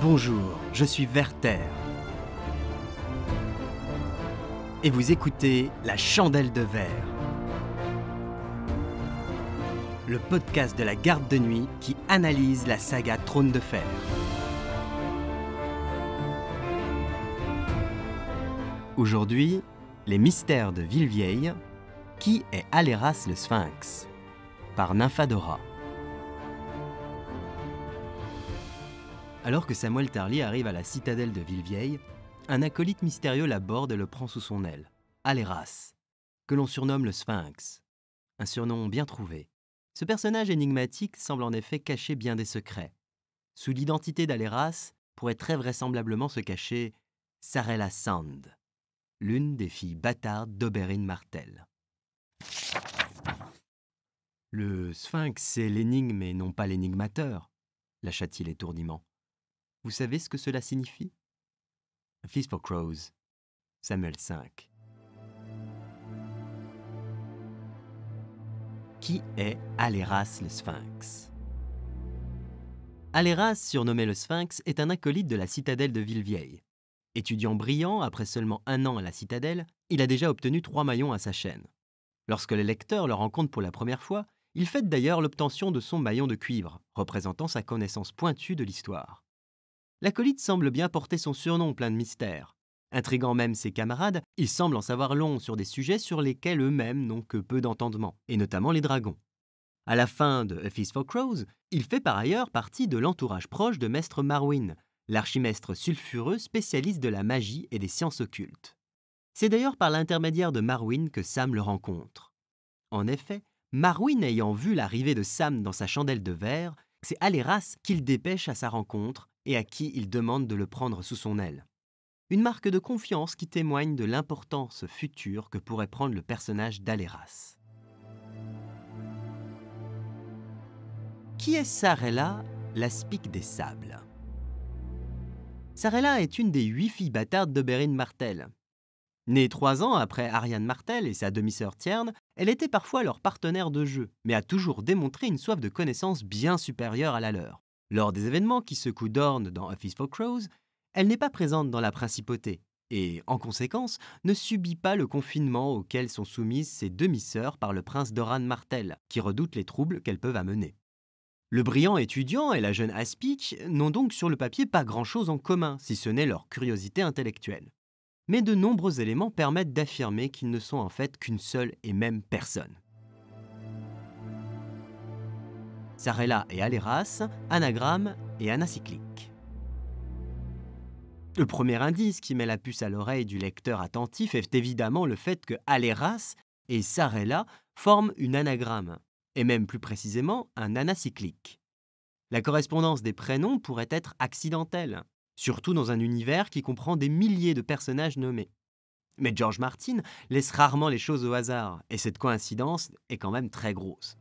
Bonjour, je suis Werther. Et vous écoutez La Chandelle de Verre, le podcast de la garde de nuit qui analyse la saga Trône de Fer. Aujourd'hui, les mystères de Villevieille. Qui est Aléras le Sphinx? Par Nymphadora. Alors que Samuel Tarly arrive à la citadelle de Villevieille, un acolyte mystérieux l'aborde et le prend sous son aile. Aléras, que l'on surnomme le Sphinx. Un surnom bien trouvé. Ce personnage énigmatique semble en effet cacher bien des secrets. Sous l'identité d'Aléras pourrait très vraisemblablement se cacher Sarella Sand, l'une des filles bâtardes d'Oberyn Martell. Le Sphinx, c'est l'énigme et non pas l'énigmateur, lâcha-t-il étourdiment. Vous savez ce que cela signifie? A Feast for Crows, Samuel 5. Qui est Aléras le Sphinx? Aléras, surnommé le Sphinx, est un acolyte de la citadelle de Villevieille. Étudiant brillant, après seulement 1 an à la citadelle, il a déjà obtenu 3 maillons à sa chaîne. Lorsque les lecteurs le rencontrent pour la première fois, il fête d'ailleurs l'obtention de son maillon de cuivre, représentant sa connaissance pointue de l'histoire. L'acolyte semble bien porter son surnom plein de mystères. Intriguant même ses camarades, il semble en savoir long sur des sujets sur lesquels eux-mêmes n'ont que peu d'entendement, et notamment les dragons. À la fin de A Feast for Crows, il fait par ailleurs partie de l'entourage proche de Maître Marwyn, l'archimestre sulfureux spécialiste de la magie et des sciences occultes. C'est d'ailleurs par l'intermédiaire de Marwyn que Sam le rencontre. En effet, Marwyn ayant vu l'arrivée de Sam dans sa chandelle de verre, c'est Aléras qu'il dépêche à sa rencontre et à qui il demande de le prendre sous son aile. Une marque de confiance qui témoigne de l'importance future que pourrait prendre le personnage d'Aléras. Qui est Sarella, la Spique des Sables? Sarella est une des 8 filles bâtardes d'Oberyn Martell. Née 3 ans après Arianne Martell et sa demi-sœur Tierne, elle était parfois leur partenaire de jeu, mais a toujours démontré une soif de connaissance bien supérieure à la leur. Lors des événements qui secouent Dorne dans A Feast for Crows, elle n'est pas présente dans la principauté et, en conséquence, ne subit pas le confinement auquel sont soumises ses demi-sœurs par le prince Doran Martell, qui redoute les troubles qu'elles peuvent amener. Le brillant étudiant et la jeune aspic n'ont donc sur le papier pas grand-chose en commun, si ce n'est leur curiosité intellectuelle. Mais de nombreux éléments permettent d'affirmer qu'ils ne sont en fait qu'une seule et même personne. Sarella et Aléras, anagramme et anacyclique. Le premier indice qui met la puce à l'oreille du lecteur attentif est évidemment le fait que Aléras et Sarella forment une anagramme, et même plus précisément un anacyclique. La correspondance des prénoms pourrait être accidentelle, surtout dans un univers qui comprend des milliers de personnages nommés. Mais George Martin laisse rarement les choses au hasard, et cette coïncidence est quand même très grosse.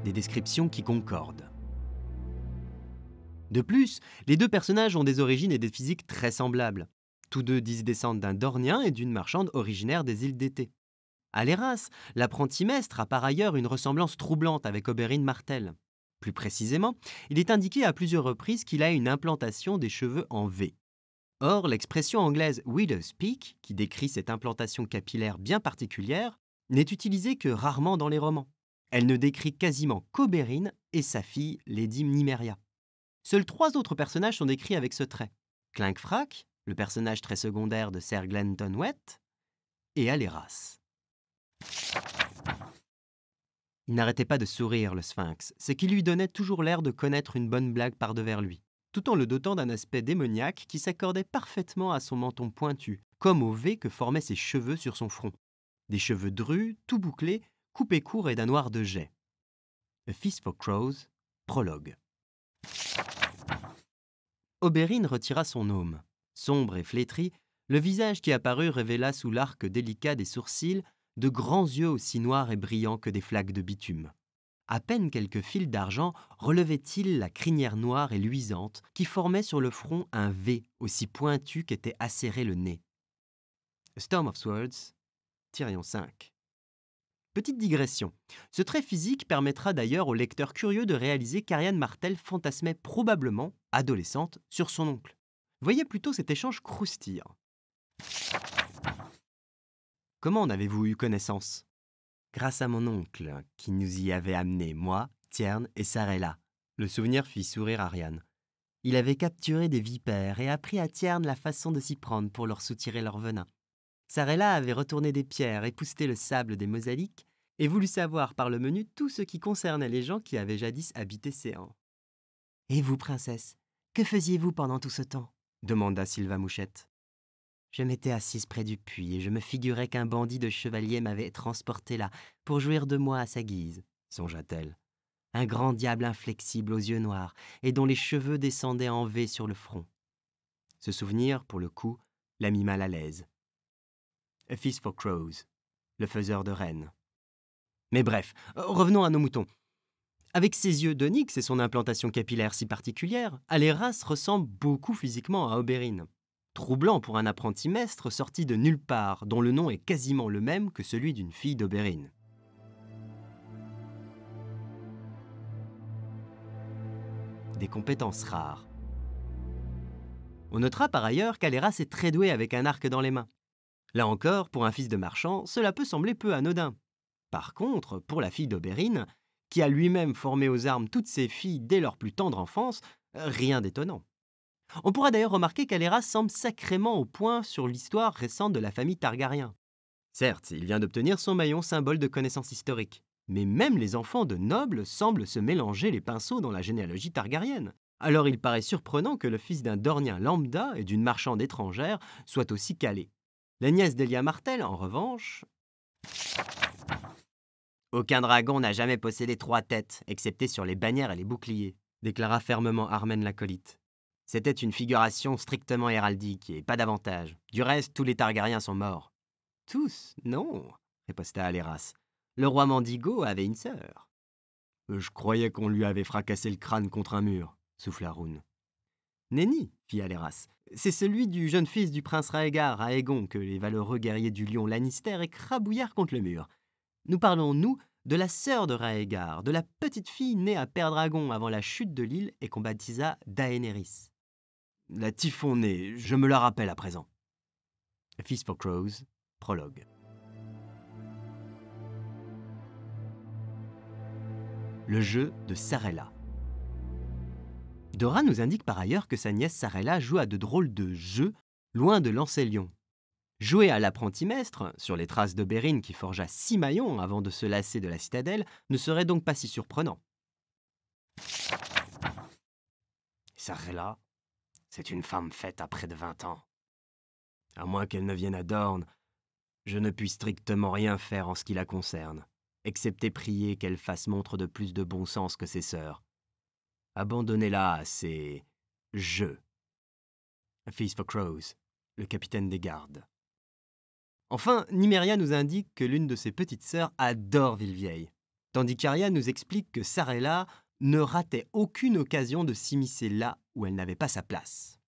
Des descriptions qui concordent. De plus, les deux personnages ont des origines et des physiques très semblables. Tous deux disent descendre d'un Dornien et d'une marchande originaire des îles d'été. Aléras, l'apprenti maître, a par ailleurs une ressemblance troublante avec Oberyn Martell. Plus précisément, il est indiqué à plusieurs reprises qu'il a une implantation des cheveux en V. Or, l'expression anglaise « widow's peak », qui décrit cette implantation capillaire bien particulière, n'est utilisée que rarement dans les romans. Elle ne décrit quasiment qu'Oberyn et sa fille, Lady Nymeria. Seuls 3 autres personnages sont décrits avec ce trait. Clinkfrack, le personnage très secondaire de Ser Glenton Wet, et Aléras. Il n'arrêtait pas de sourire, le Sphinx, ce qui lui donnait toujours l'air de connaître une bonne blague par-devers lui, tout en le dotant d'un aspect démoniaque qui s'accordait parfaitement à son menton pointu, comme au V que formaient ses cheveux sur son front. Des cheveux drus, tout bouclés, coupés courts et d'un noir de jet. A Feast for Crows, prologue. Oberyn retira son aume. Sombre et flétri, le visage qui apparut révéla sous l'arc délicat des sourcils de grands yeux aussi noirs et brillants que des flaques de bitume. À peine quelques fils d'argent relevaient-ils la crinière noire et luisante qui formait sur le front un V aussi pointu qu'était acéré le nez. A Storm of Swords, Tyrion 5. Petite digression. Ce trait physique permettra d'ailleurs au lecteur curieux de réaliser qu'Ariane Martel fantasmait probablement, adolescente, sur son oncle. Voyez plutôt cet échange croustillant. Comment en avez-vous eu connaissance? Grâce à mon oncle, qui nous y avait amenés, moi, Tierne et Sarella. Le souvenir fit sourire Ariane. Il avait capturé des vipères et appris à Tierne la façon de s'y prendre pour leur soutirer leur venin. Sarella avait retourné des pierres, épousseté le sable des mosaïques et voulu savoir par le menu tout ce qui concernait les gens qui avaient jadis habité Séan. « Et vous, princesse, que faisiez-vous pendant tout ce temps ?» demanda Sylva Mouchette. « Je m'étais assise près du puits et je me figurais qu'un bandit de chevalier m'avait transporté là pour jouir de moi à sa guise, songea-t-elle. Un grand diable inflexible aux yeux noirs et dont les cheveux descendaient en V sur le front. Ce souvenir, pour le coup, la mit mal à l'aise. A Feast for Crows, le faiseur de reines. Mais bref, revenons à nos moutons. Avec ses yeux d'onyx et son implantation capillaire si particulière, Aléras ressemble beaucoup physiquement à Oberyn. Troublant pour un apprenti maître sorti de nulle part, dont le nom est quasiment le même que celui d'une fille d'Oberyn. Des compétences rares. On notera par ailleurs qu'Aléras est très doué avec un arc dans les mains. Là encore, pour un fils de marchand, cela peut sembler peu anodin. Par contre, pour la fille d'Oberyn, qui a lui-même formé aux armes toutes ses filles dès leur plus tendre enfance, rien d'étonnant. On pourra d'ailleurs remarquer qu'Aléras semble sacrément au point sur l'histoire récente de la famille Targaryen. Certes, il vient d'obtenir son maillon symbole de connaissance historique, mais même les enfants de nobles semblent se mélanger les pinceaux dans la généalogie targaryenne. Alors il paraît surprenant que le fils d'un Dornien lambda et d'une marchande étrangère soit aussi calé. La nièce d'Elia Martell, en revanche... « Aucun dragon n'a jamais possédé 3 têtes, excepté sur les bannières et les boucliers, » déclara fermement Armen l'acolyte. « C'était une figuration strictement héraldique, et pas davantage. Du reste, tous les Targaryens sont morts. »« Tous, non, » riposta Aléras. « Le roi Mandigo avait une sœur. »« Je croyais qu'on lui avait fracassé le crâne contre un mur, » souffla Roun. « Nenni, fit Aléras. C'est celui du jeune fils du prince Raegar à Aegon que les valeureux guerriers du lion Lannister écrabouillèrent contre le mur. Nous parlons, nous, de la sœur de Raegar, de la petite fille née à Perdragon avant la chute de l'île et qu'on baptisa Daenerys. La Typhonnée, je me la rappelle à présent. A Feast for Crows, prologue. Le jeu de Sarella. Dora nous indique par ailleurs que sa nièce Sarella joue à de drôles de jeux loin de Lancelion. Jouer à l'apprenti-maître, sur les traces d'Oberyn qui forgea 6 maillons avant de se lasser de la citadelle, ne serait donc pas si surprenant. Sarella, c'est une femme faite à près de 20 ans. À moins qu'elle ne vienne à Dorne, je ne puis strictement rien faire en ce qui la concerne, excepté prier qu'elle fasse montre de plus de bon sens que ses sœurs. Abandonnez-la à ses jeux. A Feast for Crows, le capitaine des gardes. Enfin, Nymeria nous indique que l'une de ses petites sœurs adore Villevieille, tandis qu'Arya nous explique que Sarella ne ratait aucune occasion de s'immiscer là où elle n'avait pas sa place.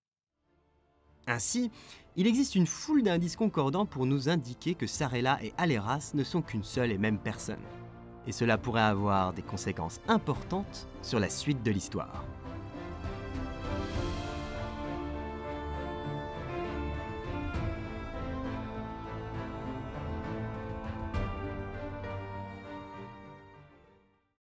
Ainsi, il existe une foule d'indices concordants pour nous indiquer que Sarella et Aléras ne sont qu'une seule et même personne. Et cela pourrait avoir des conséquences importantes sur la suite de l'histoire.